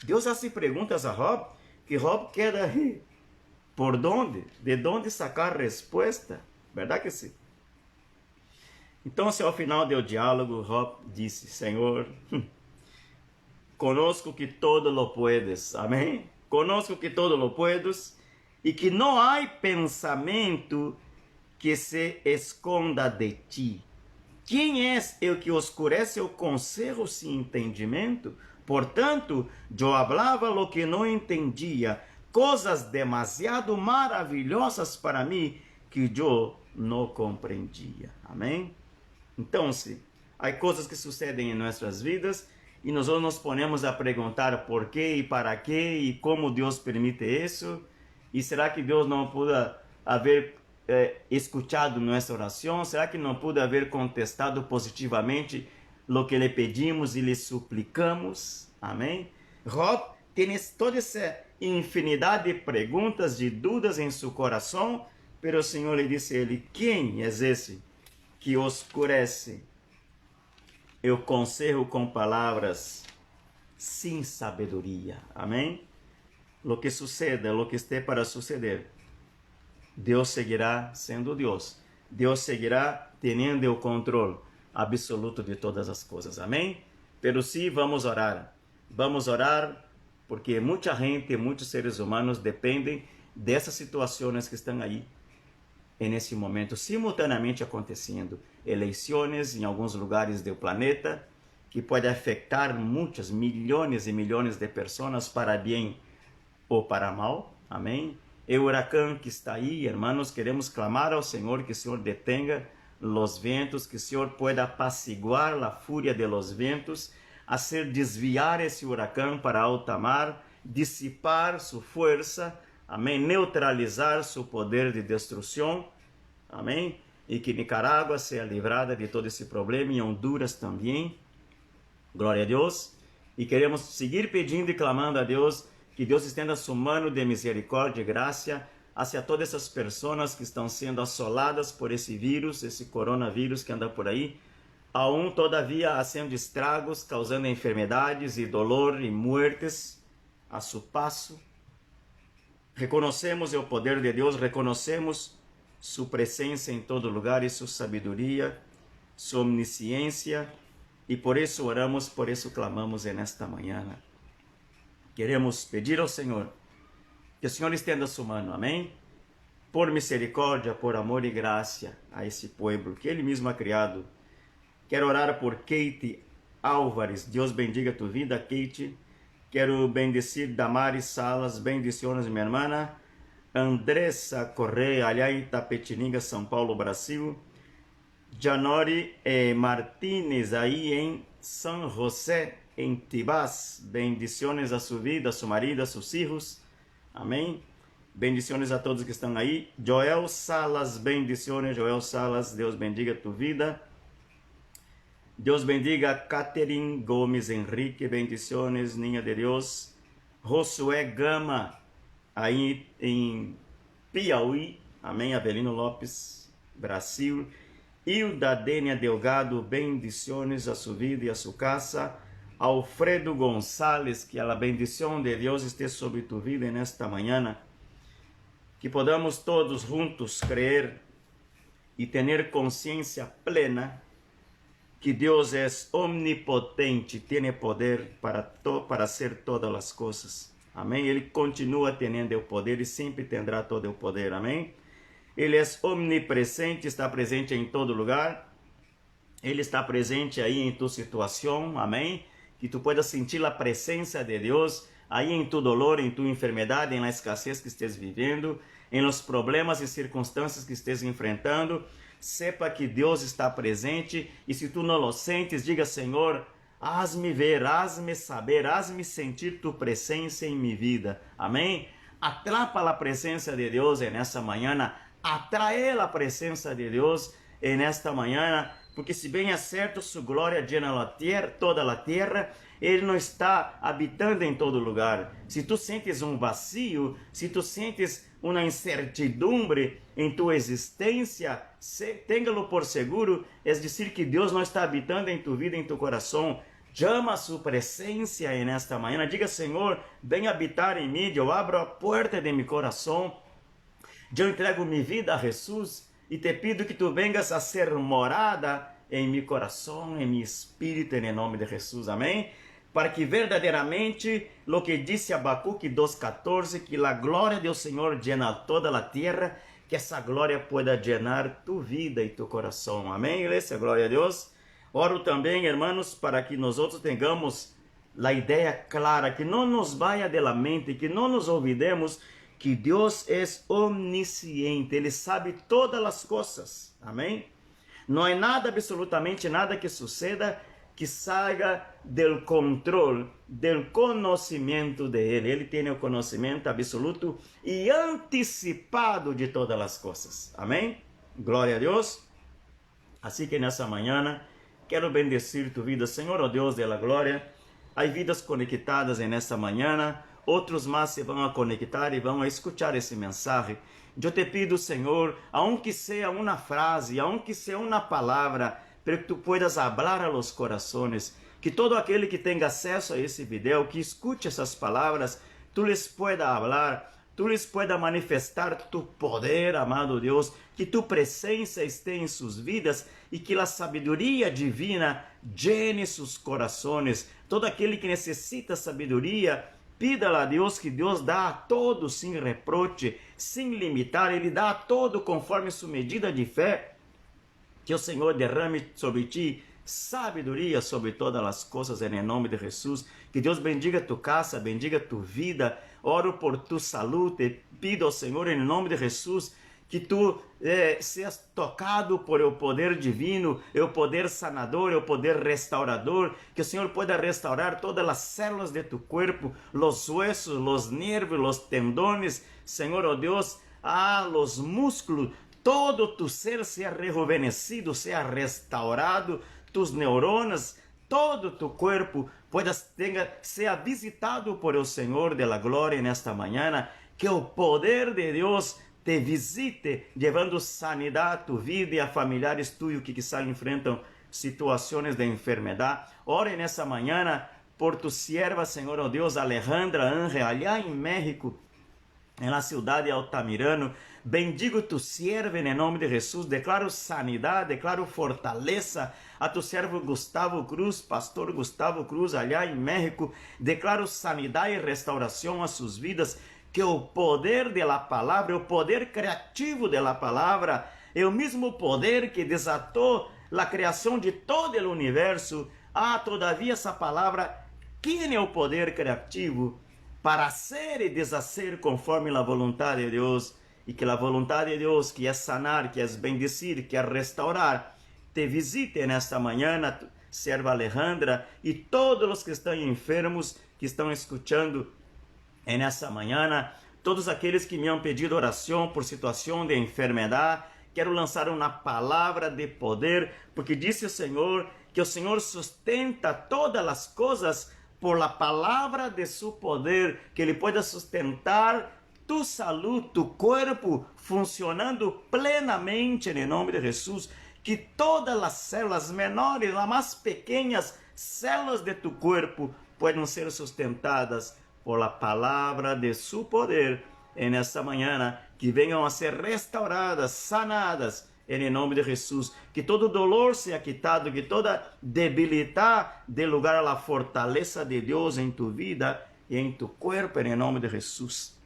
Deus hace perguntas a Job, que Job queda aí. ¿Por dónde? ¿De dónde sacar resposta? Verdade que sim? Então, ao final do diálogo, Job disse: Senhor, conosco que todo lo puedes, amém? Conosco que todo lo puedes, e que não há pensamento que se esconda de ti. Quem és o que oscurece o conselho sem entendimento? Portanto, eu falava lo que não entendia, coisas demasiado maravilhosas para mim que eu não compreendia. Amém? Então, há coisas que sucedem em nossas vidas e nós nos ponemos a perguntar por quê e para quê e como Deus permite isso. E será que Deus não pôde haver escutado nossa oração? Será que não pôde haver contestado positivamente o que lhe pedimos e lhe suplicamos? Amém? Job tem toda essa infinidade de perguntas, de dúvidas em seu coração, mas o Senhor lhe disse a ele: quem é esse que oscurece o conselho com palavras sem sabedoria? Amém? Lo que suceda, lo que esteja para suceder, Deus seguirá sendo Deus. Deus seguirá tendo o controle absoluto de todas as coisas. Amém? Pero sim, vamos orar. Vamos orar porque muita gente, muitos seres humanos dependem dessas situações que estão aí nesse momento, simultaneamente acontecendo. Eleições em alguns lugares do planeta que pode afetar muitos, milhões e milhões de pessoas para bem ou para mal. Amém? E o huracão que está aí, irmãos, queremos clamar ao Senhor que o Senhor detenga os ventos, que o Senhor pueda apaciguar a fúria de los ventos, hacer desviar esse huracão para alta mar, dissipar sua força, amém, neutralizar seu poder de destruição, amém, e que Nicarágua seja livrada de todo esse problema, e Honduras também, glória a Deus, e queremos seguir pedindo e clamando a Deus, que Deus estenda sua mão de misericórdia e graça hacia todas essas pessoas que estão sendo assoladas por esse vírus, esse coronavírus que anda por aí, todavia, fazendo estragos, causando enfermidades e dolor e mortes. a su paso. Reconocemos el poder de Dios, reconocemos su presencia en todo lugar y su sabiduría, su omnisciencia, y por eso oramos, por eso clamamos en esta mañana. Queremos pedir al Señor que el Señor extienda su mano, amén, por misericordia, por amor y gracia a ese pueblo que Él mismo ha criado. Quero orar por Kate Álvares. Deus bendiga tu vida, Kate. Quero bendecir Damaris Salas. Bendiciones, minha irmã. Andressa Correia, allá em Tapetininga, São Paulo, Brasil. Janori Martínez, aí em São José, em Tibás. Bendiciones a sua vida, a seu marido, a seus filhos. Amém. Bendiciones a todos que estão aí. Joel Salas, bendiciones, Joel Salas. Deus bendiga tu vida. Deus bendiga Catherine Gomes Henrique, bendiciones, niña de Deus. Josué Gama, aí em Piauí, amém. Avelino Lopes, Brasil. Hilda Dênia Delgado, bendiciones a sua vida e a sua casa. Alfredo Gonçalves, que a bendição de Deus esteja sobre tu vida nesta manhã. Que podamos todos juntos creer e ter consciência plena que Deus é omnipotente, tem poder para hacer todas as coisas. Amém? Ele continua tendo o poder e sempre terá todo o poder. Amém? Ele é omnipresente, está presente em todo lugar. Ele está presente aí em tu situação. Amém? Que tu puedas sentir a presença de Deus aí em tu dolor, em tu enfermidade, em la escassez que estés vivendo, em los problemas e circunstâncias que estés enfrentando. Sepa que Deus está presente e se tu não lo sentes, diga: Senhor, haz-me ver, haz-me saber, haz-me sentir tu presença em minha vida. Amém? Atrapa a presença de Deus nessa manhã, atrae a presença de Deus nesta manhã, porque se bem é certo, sua glória llena toda a terra, Ele não está habitando em todo lugar. Se tu sentes um vazio, se tu sentes uma incertidumbre em tua existência, tenha-lo por seguro, é dizer que Deus não está habitando em tu vida, em tu coração. Chama a sua presença nesta manhã, diga: Senhor, vem habitar em mim, eu abro a porta de meu coração, eu entrego minha vida a Jesus e te pido que tu vengas a ser morada em meu coração, em meu espírito, em nome de Jesus, amém? Para que verdadeiramente, lo que disse Abacuque 2:14, que a glória do Senhor llena toda a terra, que essa glória pueda llenar tu vida e tu coração. Amém, igreja? Glória a Deus. Oro também, hermanos, para que nós tenhamos a ideia clara, que não nos vaya de la mente, que não nos olvidemos que Deus é omnisciente, Ele sabe todas as coisas. Amém? Não há nada, absolutamente nada que suceda que saia do controle, do conhecimento de Ele. Ele tem o conhecimento absoluto e antecipado de todas as coisas. Amém? Glória a Deus. Assim que nessa manhã, quero bendecir tu vida, Senhor, ó Deus da glória. Há vidas conectadas nessa manhã, outros mais se vão a conectar e vão a escutar esse mensagem. Eu te pido, Senhor, aunque seja uma frase, aunque seja uma palavra, para que tu puedas hablar a los corazones, que todo aquele que tenha acesso a esse vídeo, que escute essas palavras, tu les pueda hablar, tu les pueda manifestar tu poder, amado Deus, que tu presença esteja em suas vidas e que a sabedoria divina llene seus corações. Todo aquele que necessita sabedoria, pida a Deus, que Deus dá a todos sem reproche, sem limitar, Ele dá a todo conforme sua medida de fé. Que o Senhor derrame sobre ti sabedoria sobre todas as coisas, em nome de Jesus. Que Deus bendiga tu casa, bendiga tu vida. Oro por tu saúde. Pido ao Senhor, em nome de Jesus, que tu seas tocado por o poder divino, o poder sanador, o poder restaurador. Que o Senhor pueda restaurar todas as células de tu corpo, los huesos, los nervios, los tendones. Senhor, oh Deus, los músculos. Todo tu ser sea rejuvenecido, sea restaurado, tus neuronas, todo tu cuerpo sea visitado por el Señor de la gloria en esta mañana. Que el poder de Dios te visite, llevando sanidad a tu vida y a familiares tuyos que quizás enfrentan situaciones de enfermedad. Ora nessa manhã por tu sierva, Senhor, oh Deus, Alejandra Ángel, allá em México, na cidade de Altamirano. Bendigo tu sierva em nome de Jesus, declaro sanidade, declaro fortaleza a tu servo Gustavo Cruz, pastor Gustavo Cruz, allá em México. Declaro sanidade e restauração a suas vidas, que o poder da palavra, o poder criativo da palavra, é o mesmo poder que desatou a criação de todo o universo. Todavia essa palavra tem o poder criativo para ser e deshacer conforme a vontade de Deus, e que a vontade de Deus, que é sanar, que é bendecir, que é restaurar, te visite nesta manhã, serva Alejandra, e todos os que estão enfermos, que estão escutando nessa manhã, todos aqueles que me han pedido oração por situação de enfermidade. Quero lançar uma palavra de poder, porque disse o Senhor que o Senhor sustenta todas as coisas por la palavra de su poder, que Ele pode sustentar tu saúde, tu corpo funcionando plenamente em nome de Jesus, que todas as células menores, as mais pequenas células de tu corpo possam ser sustentadas por la palavra de su poder en esta manhã, que venham a ser restauradas, sanadas em nome de Jesus, que todo dolor seja quitado, que toda debilidade dê lugar à fortaleza de Deus em tu vida e em tu corpo, em nome de Jesus.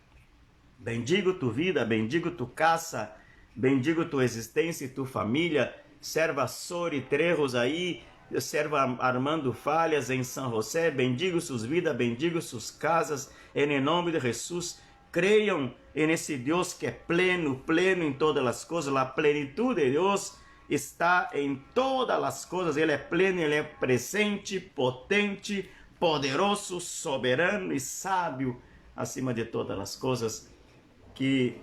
Bendigo tu vida, bendigo tu casa, bendigo tu existência e tu família. Serva Sori Trejos aí, serva Armando Falhas em São José, bendigo suas vidas, bendigo suas casas, em nome de Jesus. Creiam nesse Deus que é pleno, pleno em todas as coisas. A plenitude de Deus está em todas as coisas. Ele é pleno, Ele é presente, potente, poderoso, soberano e sábio acima de todas as coisas. Que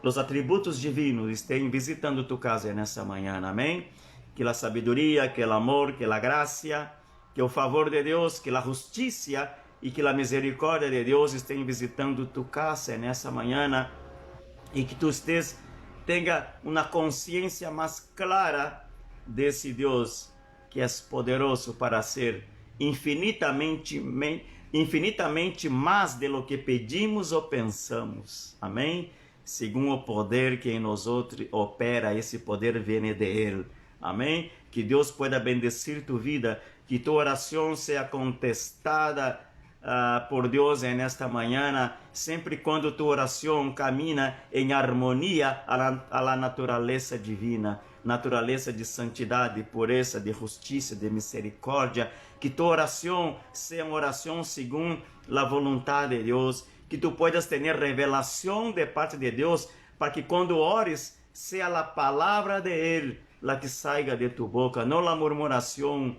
os atributos divinos estejam visitando tu casa nessa manhã, amém? Que a sabedoria, que o amor, que a graça, que o favor de Deus, que a justiça e que a misericórdia de Deus estejam visitando tu casa nessa manhã, e que tu tenha uma consciência mais clara desse Deus que é poderoso para ser infinitamente mais de lo que pedimos ou pensamos. Amém? Segundo o poder que em nós opera, esse poder vem de Ele. Amém? Que Deus pueda bendecir tu vida, que tu oração seja contestada por Deus nesta manhã, sempre quando tu oração camina em harmonia a la natureza divina, natureza de santidade, pureza, de justiça, de misericórdia. Que tu oração seja uma oração segundo a vontade de Deus, que tu puedas ter revelação de parte de Deus, para que quando ores, seja a palavra de Ele la que salga de tu boca, não a murmuração,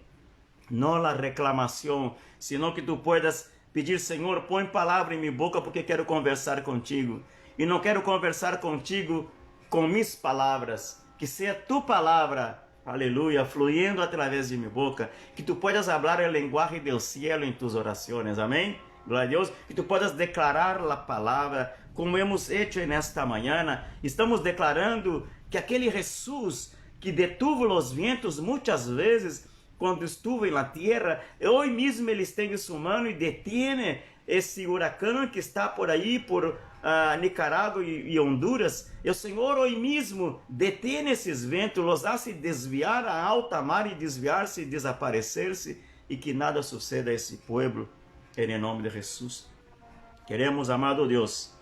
não a reclamação, sino que tu puedas pedir: Senhor, põe palavra em minha boca, porque quero conversar contigo. E não quero conversar contigo com minhas palavras, que seja tu palavra, aleluia, fluyendo através de minha boca, que tu puedas hablar a linguagem del cielo em tus orações, amém? Glória a Deus, que tu puedas declarar a palavra, como hemos hecho nesta manhã. Estamos declarando que aquele Jesus que detuvo os ventos muitas vezes, quando estuve na terra, hoje mesmo Ele estende sua mão e detiene esse huracão que está por aí, por Nicarágua e Honduras. E o Senhor hoje mesmo detiene esses ventos, los hace desviar a alta mar e desviar-se e desaparecer-se, e que nada suceda a esse povo, em nome de Jesus. Queremos, amado Deus,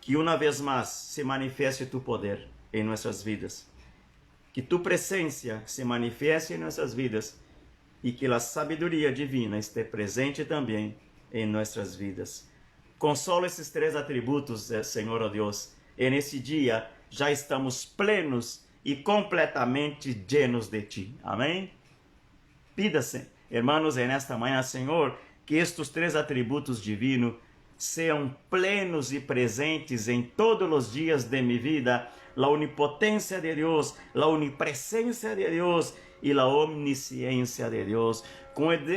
que uma vez mais se manifeste tu poder em nossas vidas, que tu presença se manifeste em nossas vidas, e que a sabedoria divina esteja presente também em nossas vidas. Consola esses três atributos, Senhor, ó Deus, e nesse dia já estamos plenos e completamente llenos de Ti. Amém? Pida-se, hermanos, nesta manhã, Senhor, que estes três atributos divinos sejam plenos e presentes em todos os dias de minha vida: a onipotência de Deus, a onipresença de Deus e a omnisciência de Deus.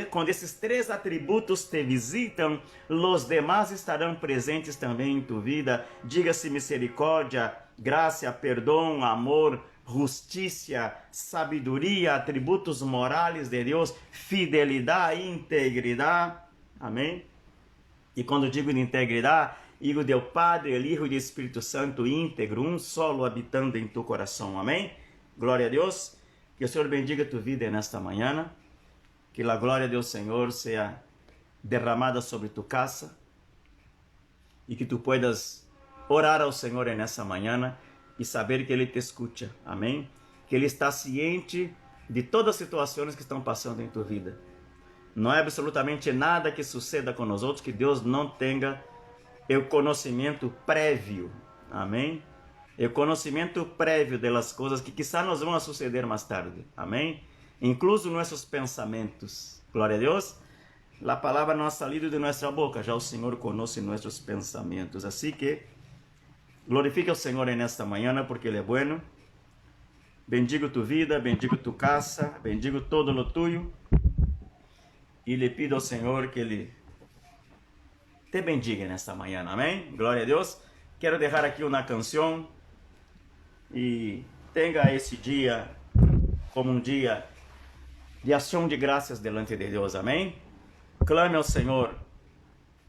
Quando esses três atributos te visitam, os demais estarão presentes também em tu vida. Diga-se misericórdia, graça, perdão, amor, justiça, sabedoria, atributos morais de Deus, fidelidade, integridade. Amém? E quando digo de integridade, digo do Padre, o Filho e do Espírito Santo íntegro, um solo habitando em tu coração. Amém? Glória a Deus. Que o Senhor bendiga tu vida nesta manhã. Que a glória do Senhor seja derramada sobre tu casa. E que tu puedas orar ao Senhor nessa manhã e saber que Ele te escuta. Amém? Que Ele está ciente de todas as situações que estão passando em tua vida. Não é absolutamente nada que suceda com nós outros que Deus não tenha o conhecimento prévio. Amém? O conhecimento prévio das coisas que quizá nos vão suceder mais tarde. Amém? Incluso nossos pensamentos. Glória a Deus. A palavra não ha salido de nossa boca, já o Senhor conhece nossos pensamentos. Assim que glorifique o Senhor nesta manhã, porque Ele é bueno. Bendigo tu vida, bendigo tu casa, bendigo todo lo tuyo. E lhe pido ao Senhor que Ele te bendiga nesta manhã. Amém? Glória a Deus. Quero deixar aqui uma canção e tenha esse dia como um dia de ação de graças delante de Deus. Amém? Clame ao Senhor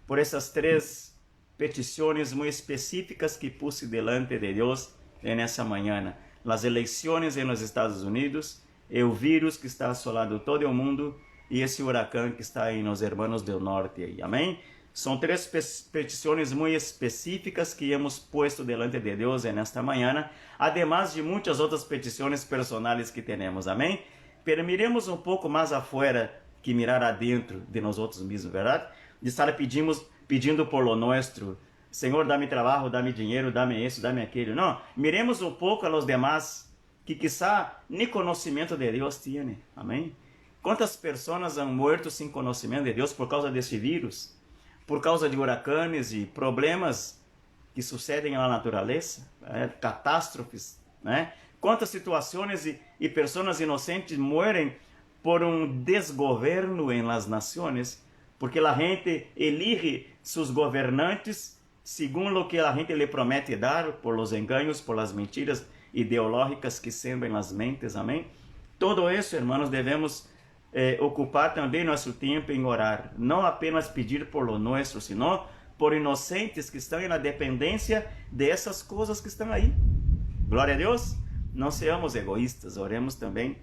por essas 3 petições muito específicas que puse delante de Deus nessa manhã. As eleições nos Estados Unidos, o vírus que está assolando todo o mundo e esse huracão que está aí nos hermanos do norte. Aí. Amém? São 3 petições muito específicas que hemos puesto delante de Deus nesta manhã, además de muitas outras petições personais que temos. Amém? Pero miremos um pouco mais afuera que mirar adentro de nós outros mesmos, verdade? De estar pedindo por lo nuestro. Senhor, dá-me trabalho, dá-me dinheiro, dá-me isso, dá-me aquilo. Não, miremos um pouco a los demás que quizá nem conhecimento de Deus têm. Amém? Quantas pessoas han muerto sem conhecimento de Deus por causa desse vírus? Por causa de huracanes e problemas que sucedem na natureza? Catástrofes, né? Quantas situações e pessoas inocentes morrem por um desgoverno em las nações? Porque a gente elige seus governantes segundo o que a gente lhe promete dar, por los enganos, por las mentiras ideológicas que sembram nas mentes. Amém? Todo isso, irmãos, devemos ocupar também nosso tempo em orar. Não apenas pedir por lo nuestro, sino por inocentes que estão na dependência dessas coisas que estão aí. Glória a Deus. Não seamos egoístas, oremos também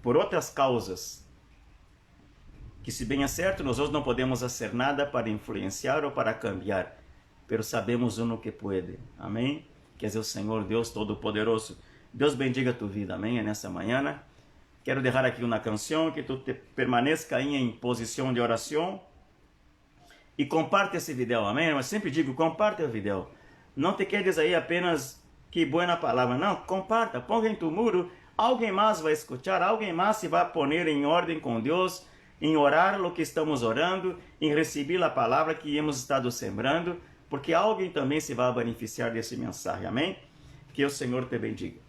por outras causas. Que se bem é certo, nós não podemos fazer nada para influenciar ou para cambiar, pero sabemos uno que pode. Amém? Que é o Senhor Deus Todo-Poderoso. Deus bendiga tu vida. Amém? Nessa manhã. Quero deixar aqui uma canção que tu permaneça aí em posição de oração e comparte esse vídeo. Amém? Mas sempre digo, comparte o vídeo. Não te quedes aí apenas que boa palavra. Não, comparta, ponga em tu muro. Alguém mais vai escutar, alguém mais se vai pôr em ordem com Deus, em orar o que estamos orando, em receber a palavra que hemos estado sembrando, porque alguém também se vai beneficiar desse mensagem. Amém? Que o Senhor te bendiga.